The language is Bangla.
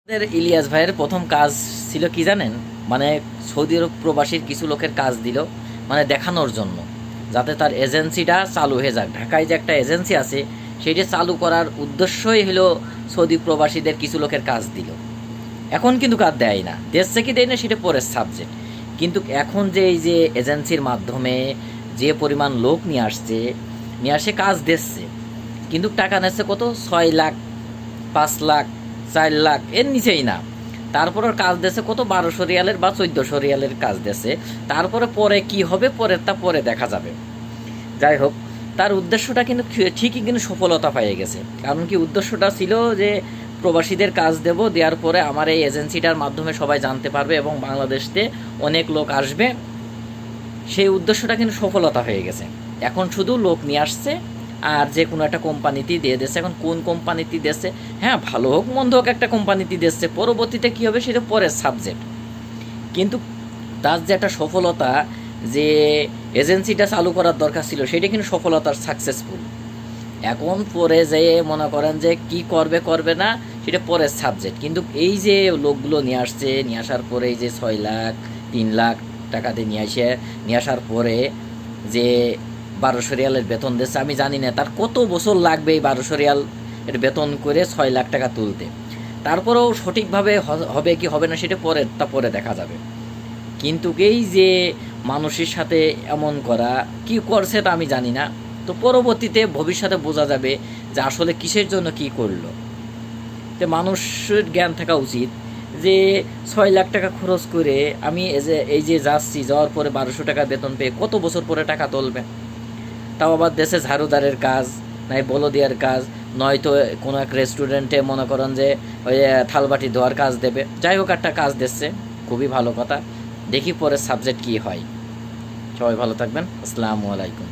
ইলিয়াস ভাইয়ের প্রথম কাজ ছিল কি জানেন? মানে সৌদি আরব প্রবাসীর কিছু লোকের কাজ দিল, মানে দেখানোর জন্য, যাতে তার এজেন্সিটা চালু হয়ে যাক। ঢাকায় যে একটা এজেন্সি আছে সেইটা চালু করার উদ্দেশ্যই হলো সৌদি প্রবাসীদের কিছু লোকের কাজ দিল। এখন কিন্তু কাজ দেয় না, দেখছে কি দেয় না সেটা পরের সাবজেক্ট। কিন্তু এখন যে এই যে এজেন্সির মাধ্যমে যে পরিমাণ লোক নিয়ে আসে কাজ দিচ্ছে, কিন্তু টাকা নিচ্ছে কত? 6 লাখ, 5 লাখ, 4 লাখ, এর নিচেই না। তারপরে কাজ দিয়েছে কত? 1200 রিয়ালের বা 1400 রিয়ালের কাজ দিয়েছে। তারপরে পরে কি হবে, পরেরটা পরে দেখা যাবে। যাই হোক, তার উদ্দেশ্যটা কিন্তু ঠিকই কিন্তু সফলতা পেয়ে গেছে। কারণ কি উদ্দেশ্যটা ছিল যে প্রবাসীদের কাজ দেওয়ার পরে আমার এই এজেন্সিটার মাধ্যমে সবাই জানতে পারবে এবং বাংলাদেশে অনেক লোক আসবে। সেই উদ্দেশ্যটা কিন্তু সফলতা হয়ে গেছে। এখন শুধু লোক নিয়ে আসছে আর যে কোনো একটা কোম্পানিতেই দিয়ে দিচ্ছে। এখন কোন কোম্পানিতে দিচ্ছে, হ্যাঁ ভালো হোক মন্দ হোক একটা কোম্পানিতে দিচ্ছে, পরবর্তীতে কী হবে সেটা পরের সাবজেক্ট। কিন্তু তার যে একটা সফলতা, যে এজেন্সিটা চালু করার দরকার ছিল, সেটা কিন্তু সফলতার সাকসেসফুল। এখন পরে যে মনে করেন যে কি করবে না সেটা পরের সাবজেক্ট। কিন্তু এই যে লোকগুলো নিয়ে আসার পরে এই যে 6 লাখ, 3 লাখ টাকা দিয়ে নিয়ে আসার পরে যে 1200 রিয়ালের বেতন দিচ্ছে, আমি জানি না তার কত বছর লাগবে এই 1200 রিয়াল এর বেতন করে 6 লাখ টাকা তুলতে। তারপরেও সঠিকভাবে হবে কি হবে না সেটা পরে দেখা যাবে। কিন্তু এই যে মানুষের সাথে এমন করা, কি করছে তা আমি জানি না। তো পরবর্তীতে ভবিষ্যতে বোঝা যাবে যে আসলে কিসের জন্য কি করলো। তো মানুষের জ্ঞান থাকা উচিত যে 6 লাখ টাকা খরচ করে আমি এই যে যাওয়ার পরে 1200 টাকা বেতন পেয়ে কত বছর পরে টাকা তুলবে। তাও আবার দেশে ঝাড়ুদারের কাজ, নাই বলদিয়ার কাজ, নয়তো কোনো এক রেস্টুরেন্টে মনে করেন যে ওই থালবাটি ধোয়ার কাজ দেবে। যাই হোক, একটা কাজ দিচ্ছে, খুবই ভালো কথা। দেখি পরে সাবজেক্ট কি হয়। সবাই ভালো থাকবেন। আসসালামু আলাইকুম।